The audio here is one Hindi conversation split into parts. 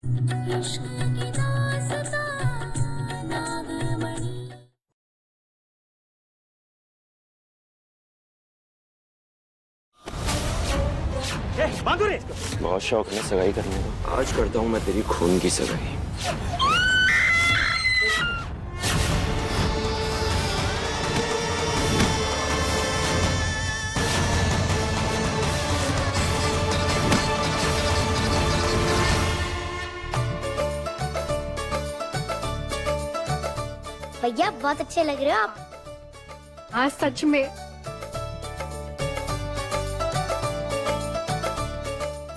इश्क की दास्तां नागमणि। बांधो रे इसको। बहुत शौक है सगाई करने का। आज करता हूँ मैं तेरी खून की सगाई। भैया बहुत अच्छे लग रहे हो आप। हाँ सच में।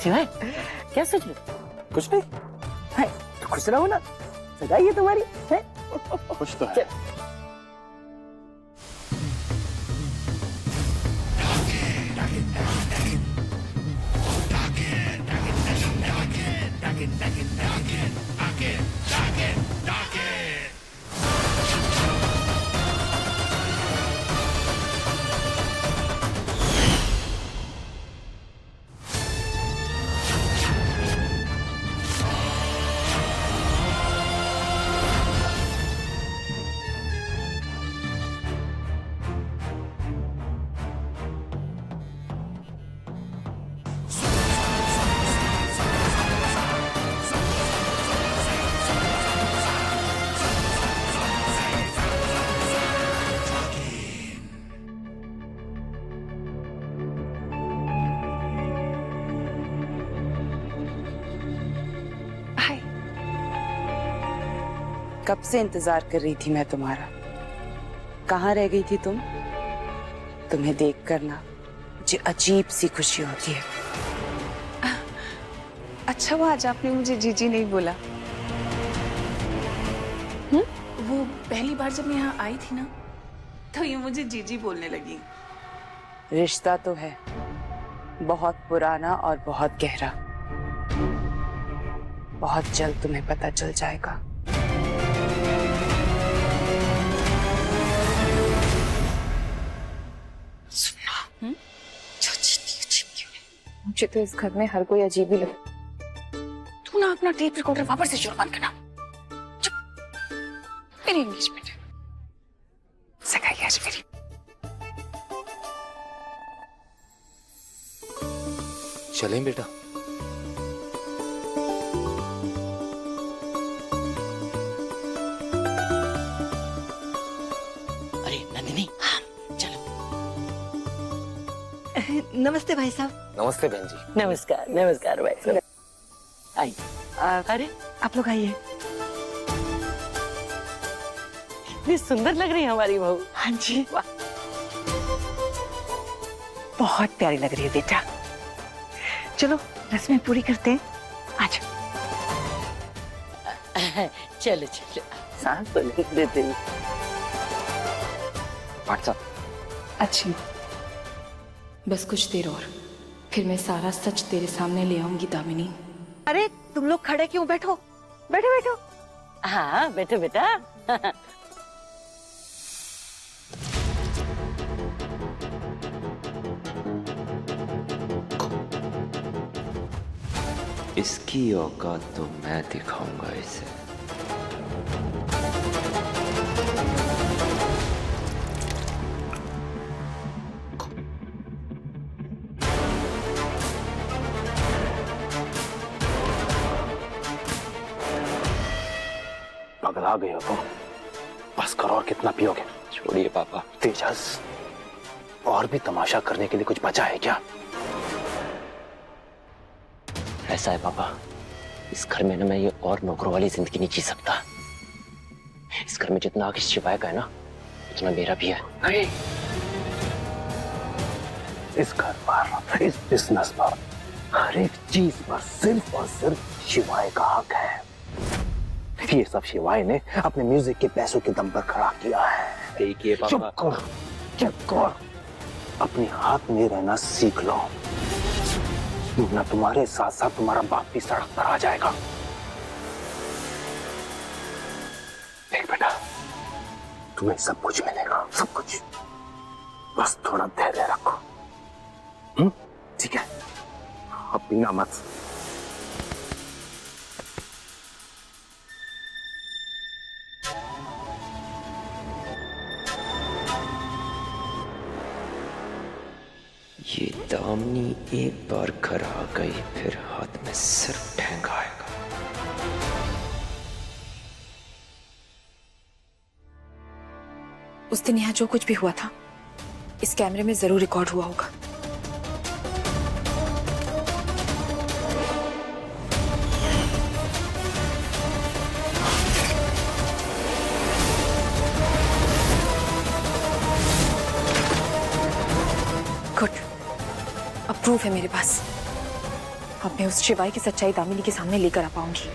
शिवाय क्या सोच रहे? कुछ नहीं। हाय तो खुश रहो ना, सगाई है तुम्हारी है? कुछ तो है। हाय। कब से इंतजार कर रही थी मैं तुम्हारा। कहाँ रह गई थी तुम? तुम्हें देखकर ना मुझे अजीब सी खुशी होती है। अच्छा वो आज आपने मुझे जीजी नहीं बोला। वो पहली बार जब मैं यहाँ आई थी ना तो ये मुझे जीजी बोलने लगी। रिश्ता तो है बहुत पुराना और बहुत गहरा। बहुत जल्द तुम्हें पता चल जाएगा। मुझे तो इस घर में हर कोई अजीब ही लगे। तू ना अपना टेप रिकॉर्डर वापस से शुरू बंद करना। चुप। मेरी एंगेजमेंट है, सगाई आज मेरी। चलें बेटा। अरे नंदिनी हाँ चलो। नमस्ते भाई साहब। नमस्ते बहन जी। नमस्कार नमस्कार भाई साहब। आई अरे आप लोग आइए। इतनी सुंदर लग रही है हमारी बहू। हाँ जी बहुत प्यारी लग रही है बेटा। चलो रस्में पूरी करते हैं। आज चलो चलो सांस तो नहीं देते। अच्छी बस कुछ देर और फिर मैं सारा सच तेरे सामने ले आऊंगी दामिनी। अरे तुम लोग खड़े क्यों? बैठो बैठो बैठो। हाँ बैठो बेटा। इसकी औकात तो मैं दिखाऊंगा इसे। पगला गए हो तुम। बस करो, और कितना पियोगे? छोड़िए पापा। तेजस, और भी तमाशा करने के लिए कुछ बचा है क्या? ऐसा है पापा, इस घर में ना मैं ये और नौकरों वाली जिंदगी नहीं जी सकता। इस घर में जितना आग इस शिवाय का है ना उतना मेरा भी है। नहीं, इस घर पर, इस बिजनेस पर, हर एक चीज पर सिर्फ और सिर्फ शिवाय का हक है। ये सब शिवाय ने अपने म्यूजिक के पैसों के दम पर खड़ा किया है। देखिए पापा। चुप कर, चुप कर। अपने हाथ में रहना सीख लो, वरना तुम्हारे साथ साथ तुम्हारा बाप भी सड़क पर आ जाएगा। देख बेटा, तुम्हें सब कुछ मिलेगा, सब कुछ। बस थोड़ा धैर्य रखो। ठीक है? अब पीना मत। ये दामनी एक बार घर आ गई फिर हाथ में सिर्फ ठेंगा आएगा। उस दिन यहाँ जो कुछ भी हुआ था इस कैमरे में जरूर रिकॉर्ड हुआ होगा। गुड, अब प्रूफ है मेरे पास। अब मैं उस शिवाय की सच्चाई दामिनी के सामने लेकर आ पाऊंगी।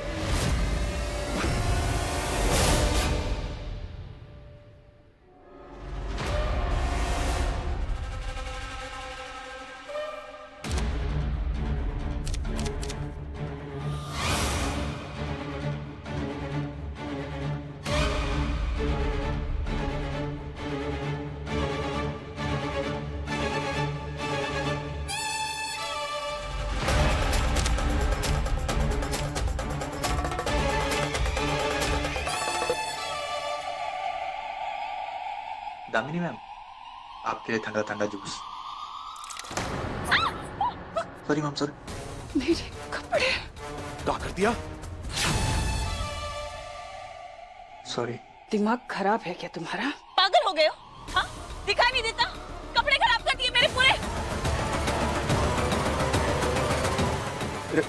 दामिनी मैम, आपके लिए ठंडा ठंडा जूस। Sorry ma'am, sorry. मेरे कपड़े क्या कर दिया? सॉरी। दिमाग खराब है क्या तुम्हारा? पागल हो गए हो? हाँ, दिखाई नहीं देता? कपड़े खराब कर दिए मेरे पूरे।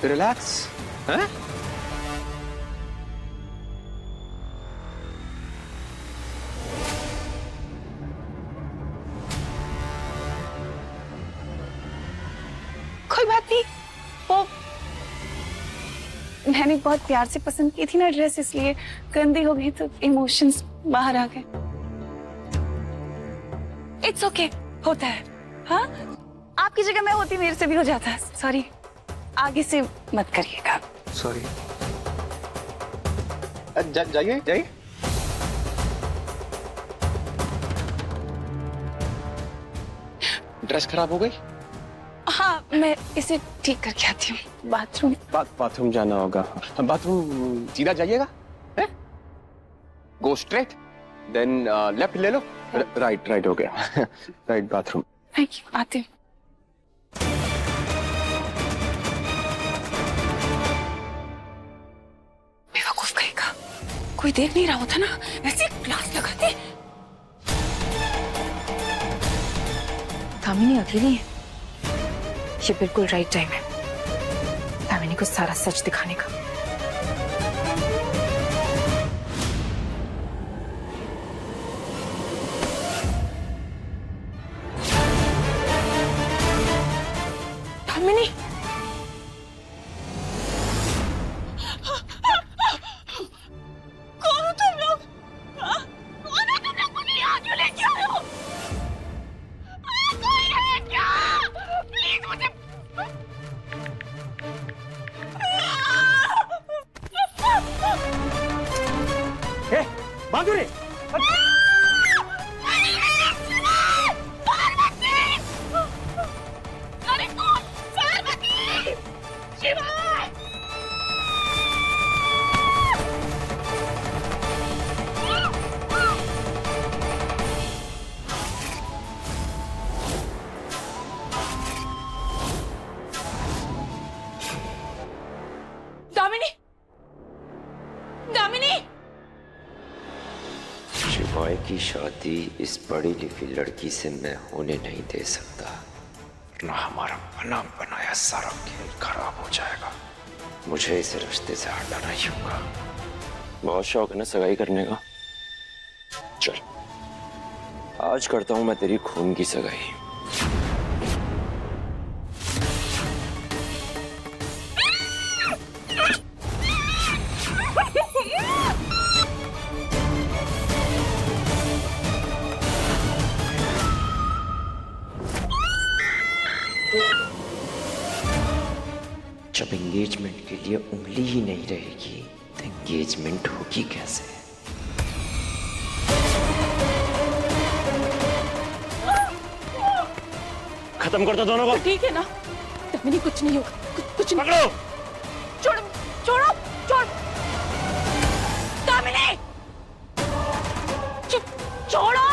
रिलैक्स, हैं? कोई बात नहीं, वो मैंने बहुत प्यार से पसंद की थी ना ड्रेस, इसलिए गंदी हो गई तो इमोशंस बाहर आ गए। इट्स ओके, होता है। हाँ, आपकी जगह मैं होती मेरे से भी हो जाता। सॉरी, आगे से मत करिएगा। सॉरी। जाइए जाइए। ड्रेस खराब हो गई? हाँ, मैं इसे ठीक करके आती हूँ। बाथरूम बाथरूम जाना होगा। बाथरूम सीधा जाइएगा, गो स्ट्रेट, देन लेफ्ट ले लो। राइट हो गया। Right bathroom. थैंक यू, आती हूँ। बेवकूफ कहेगा, कोई देख नहीं रहा होता ना, ऐसे ग्लास लगाते। दामिनी अकेली है, ये बिल्कुल राइट टाइम है दामिनी को सारा सच दिखाने का। दामिनी, कौन हो तुम लोग? कौन हो तुम लोग? मुझे यहाँ क्यों लेके आए हो? कोई है क्या? प्लीज मुझे माधुरी, दामिनी, दामिनी, शिवाय की शादी इस पढ़ी लिखी लड़की से मैं होने नहीं दे सकता, वरना हमारा बना बनाया सारा खेल खराब हो जाएगा। मुझे इस रिश्ते से हटाना ही होगा। बहुत शौक है ना सगाई करने का। चल, आज करता हूं मैं तेरी खून की सगाई। जब एंगेजमेंट के लिए उंगली ही नहीं रहेगी तो एंगेजमेंट होगी कैसे? खत्म कर दो दोनों को। ठीक है ना दामिनी, कुछ नहीं होगा, कुछ नहीं। पकड़ो। छोड़ो छोड़ो छोड़ दामिनी, छोड़ो।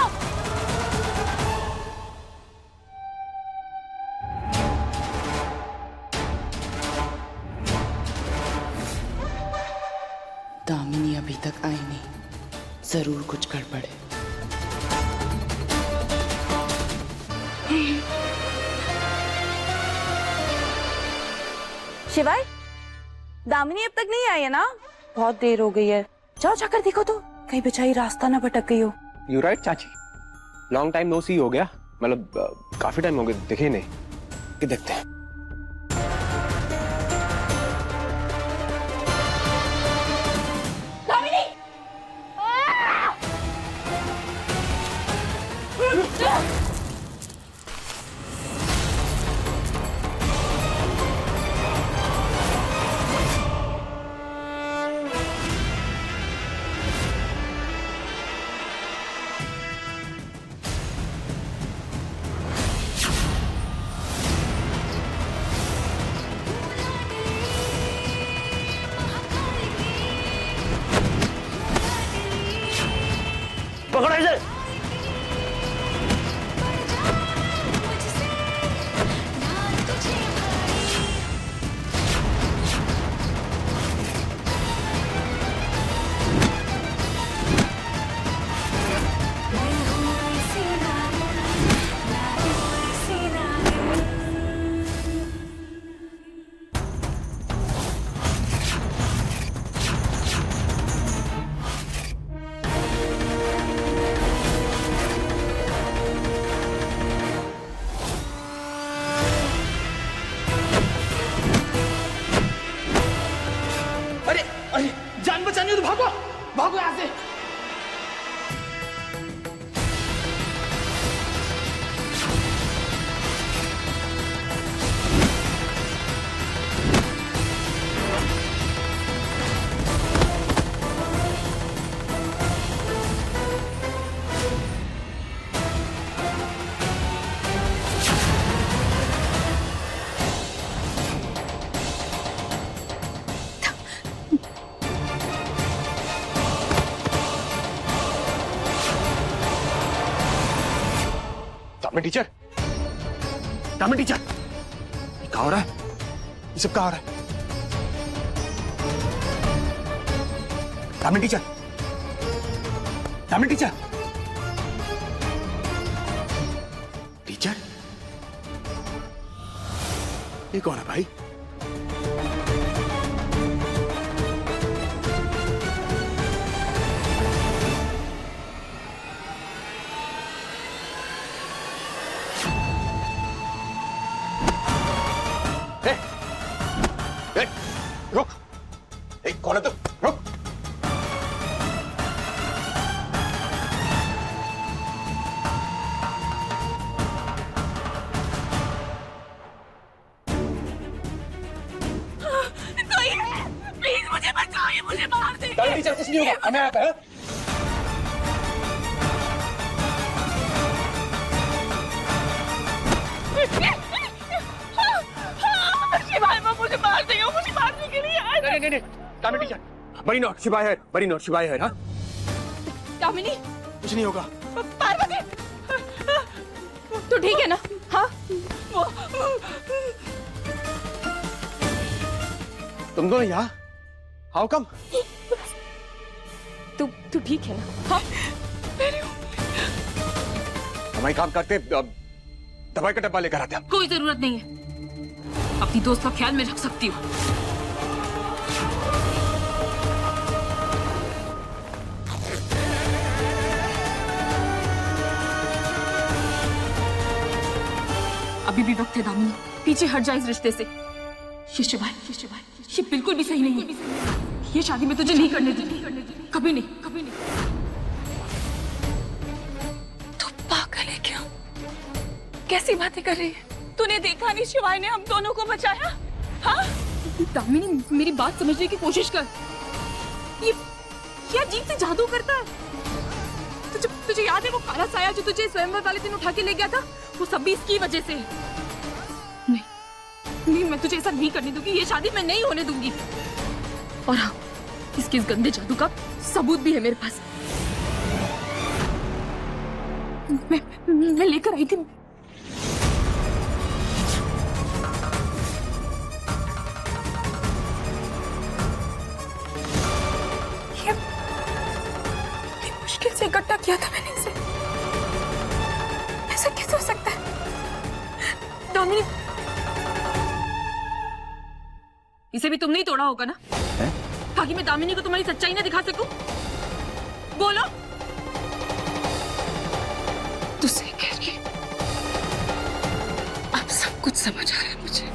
दामिनी अभी तक आई नहीं, जरूर कुछ गड़बड़ है। शिवाय, दामिनी अब तक नहीं आई है ना? बहुत देर हो गई है, जाओ जाकर देखो तो, कहीं बेचारी रास्ता ना भटक गई हो। यू राइट चाची, लॉन्ग टाइम नो सी हो गया, मतलब काफी टाइम हो गया दिखे नहीं, कि देखते हैं। पकड़ो इसे। जान बचानी हो तो भागो, भागो यहाँ से। टीचर, दामिनी टीचर, ये क्या हो रहा है? ये सब क्या हो रहा है? Damini teacher, Damini teacher, teacher, ये कौन है भाई? रुक, कौन है तू? रुक। प्लीज मुझे बचाओ, ये मुझे मार देंगे। टीचर कुछ नहीं होगा, हमें आता है। शिवाय वो मुझे मार देंगे, वो मुझे मारने के लिए आए। नहीं, दामिनी टीचर, बड़ी नॉट शिवाय है, बड़ी नॉट शिवाय है। हाँ, दामिनी, कुछ नहीं होगा। पार्वती, तू ठीक है ना? हाँ, तुम दोनों यहाँ? How come? तू ठीक है ना? हाँ, हमारे काम करते दवाई का डब्बा लेकर आते हम। कोई जरूरत नहीं है, अपनी दोस्त का ख्याल में रख सकती हूँ। अभी भी वक्त है दामिनी, पीछे हट जाए इस रिश्ते से। ये शिवाय ये बिल्कुल भी सही नहीं है। ये शादी में तुझे नहीं करने दूंगी, कभी नहीं, कभी नहीं। तू पागल है क्या? कैसी बातें कर रही है? तूने देखा नहीं शिवाय ने हम दोनों को बचाया? हाँ? दामिनी, मेरी बात समझने की कोशिश कर। ये अजीब से जादू करता है। तुझे याद है वो काला साया जो तुझे स्वयंवर वाले दिन उठा के ले गया था? वो सब भी इसकी वजह से है। नहीं, मैं तुझे ऐसा नहीं करने दूंगी। ये शादी मैं नहीं होने दूंगी। और हाँ, इसके इस गंदे जादू का सबूत भी है मेरे पास। मैं लेकर आई थी। बड़ी मुश्किल से इकट्ठा किया था मैंने इसे। ऐसा कैसे हो सकता है? दामिनी, इसे भी तुमने ही तोड़ा होगा ना, ताकि मैं दामिनी को तुम्हारी सच्चाई ना दिखा सकूं। बोलो। तू सही कह रही है, अब सब कुछ समझ आ रहा है मुझे।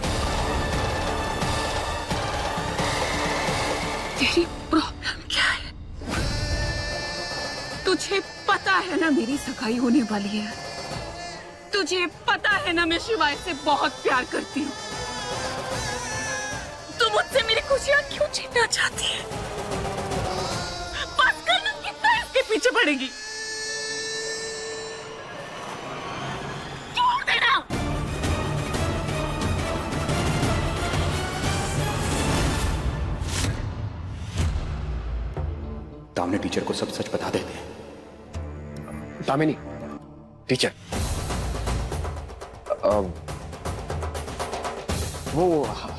तेरी प्रॉब्लम क्या है? तुझे पता है ना मेरी सगाई होने वाली है। तुझे पता है ना मैं शिवाय से बहुत प्यार करती हूँ। तू मुझसे मेरी खुशियां क्यों छीनना चाहती है? बस कर ना, कितना इसके पीछे पड़ेगी? छोड़ देना। दामिनी टीचर को सब सच बता देते हैं। दामिनी टीचर, वो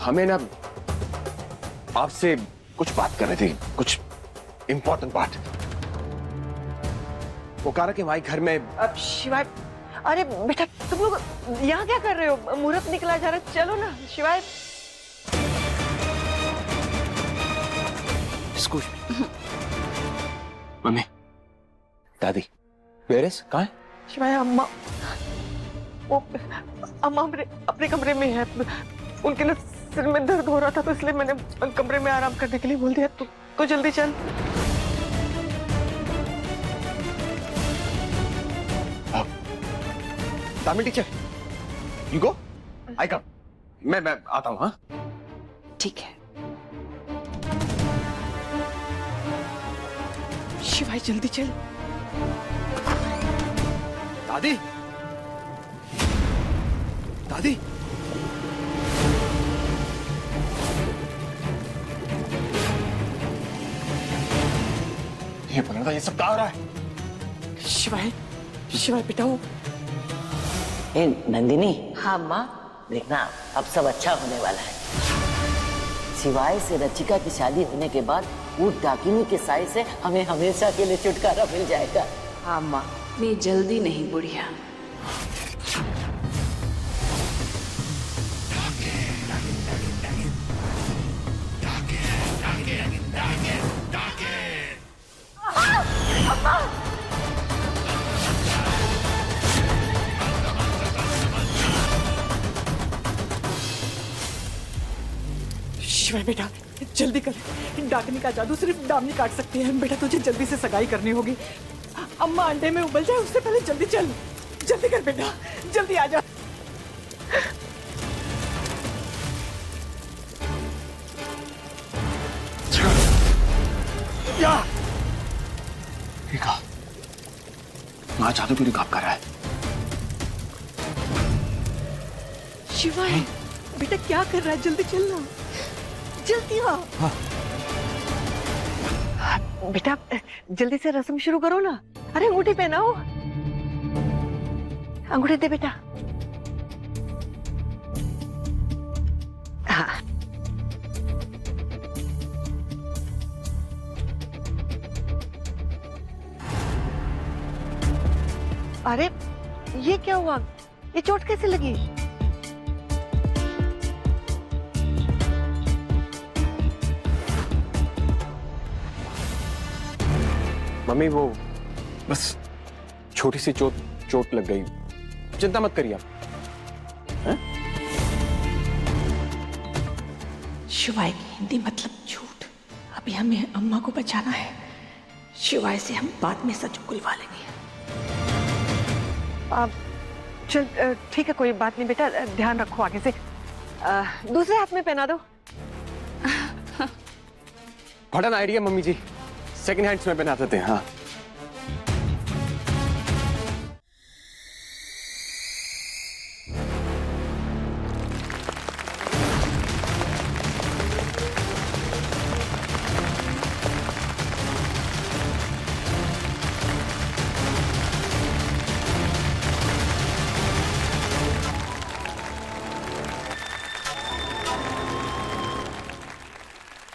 हमें ना आपसे कुछ बात कर रही थी, कुछ इंपॉर्टेंट बात। वो कह रहा कि हमारे घर में। अब शिवाय, अरे बेटा तुम लोग यहाँ क्या कर रहे हो? मुहूर्त निकला जा रहा है, चलो ना शिवाय। स्कूल मम्मी, दादी, पेरेंट्स कहाँ है? शिवाय, अम्मा, वो अम्मा अपने कमरे में है। उनके ना सिर में दर्द हो रहा था, तो इसलिए मैंने कमरे में आराम करने के लिए बोल दिया। तो जल्दी चल। दामिनी टीचर, यू गो, आई कम। मैं आता हूँ। हाँ ठीक है। शिवाय जल्दी चल। दादी, दादी, ये बोलना था, ये सब क्या हो रहा है? शिवाय, शिवाय बेटा, वो ए नंदिनी, हाँ माँ, देखना अब सब अच्छा होने वाला है। शिवाय से रचिका की शादी होने के बाद वो डाकिनी के साय से हमें हमेशा के लिए छुटकारा मिल जाएगा। हाँ माँ, मैं जल्दी नहीं बुढ़िया। शिवाय बेटा जल्दी कर, डाकनी का जादू सिर्फ दामिनी काट सकती है। बेटा तुझे जल्दी से सगाई करनी होगी। अम्मा अंडे में उबल जाए उससे पहले जल्दी चल, जल्दी कर बेटा, जल्दी आ जा। माँ जादू क्यों काम कर रहा है? शिवाय बेटा क्या कर रहा है? जल्दी चलना, जल्दी आ। बेटा जल्दी से रस्म शुरू करो ना। अरे अंगूठी पहनाओ, अंगूठी दे बेटा। हाँ अरे ये क्या हुआ? ये चोट कैसे लगी? मम्मी वो बस छोटी सी चोट लग गई, चिंता मत करिए आप। शिवाय की हिंदी मतलब झूठ। अभी हमें अम्मा को बचाना है। शिवाय से हम बाद में सच उगलवा लेंगे। चल ठीक है, कोई बात नहीं बेटा, ध्यान रखो आगे से। दूसरे हाथ में पहना दो। बड़ा आइडिया मम्मी जी, सेकंड हैंड्स में पहना देते हैं। हाँ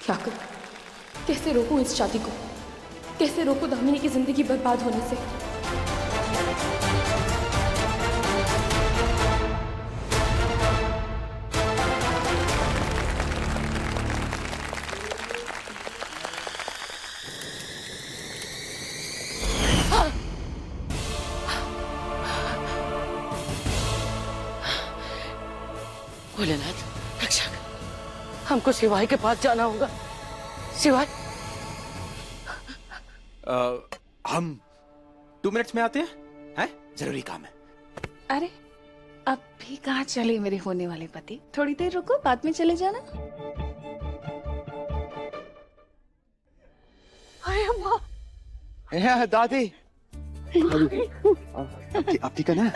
क्या करूं? कैसे रोकूं इस शादी को? कैसे रोको दामिनी की जिंदगी बर्बाद होने से? भोलेनाथ रक्षक, हमको शिवाय के पास जाना होगा। शिवाय, हम 2 मिनट्स में आते हैं, जरूरी काम है। अरे अब भी कहाँ चले मेरे होने वाले पति? थोड़ी देर रुको, बाद में चले जाना। हाय अम्मा। दादी आप ठीक है ना?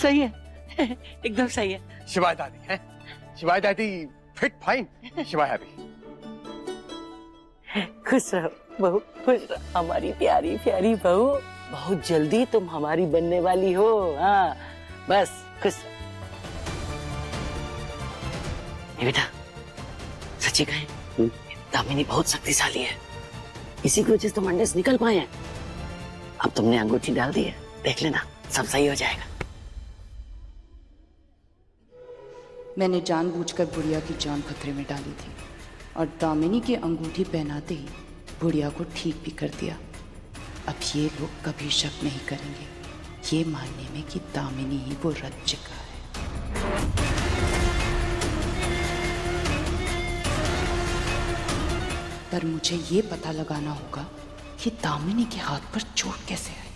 सही है, एकदम सही है। शिवाय दादी है, शिवाय दादी फिट फाइन, शिवाय हैप्पी। खुश रहो बहू, खुश रहो हमारी प्यारी प्यारी बहू। बहुत जल्दी तुम हमारी बनने वाली हो। हाँ बस खुश रहो। बेटा सच्ची कहें, दामिनी बहुत शक्तिशाली है, इसी की वजह से तुम अंडे से निकल पाए हैं। अब तुमने अंगूठी डाल दी है, देख लेना सब सही हो जाएगा। मैंने जानबूझकर बुढ़िया की जान खतरे में डाली थी और दामिनी की अंगूठी पहनाते ही बुढ़िया को ठीक भी कर दिया। अब ये लोग कभी शक नहीं करेंगे ये मानने में कि दामिनी ही वो रज्जिका है। पर मुझे ये पता लगाना होगा कि दामिनी के हाथ पर चोट कैसे है।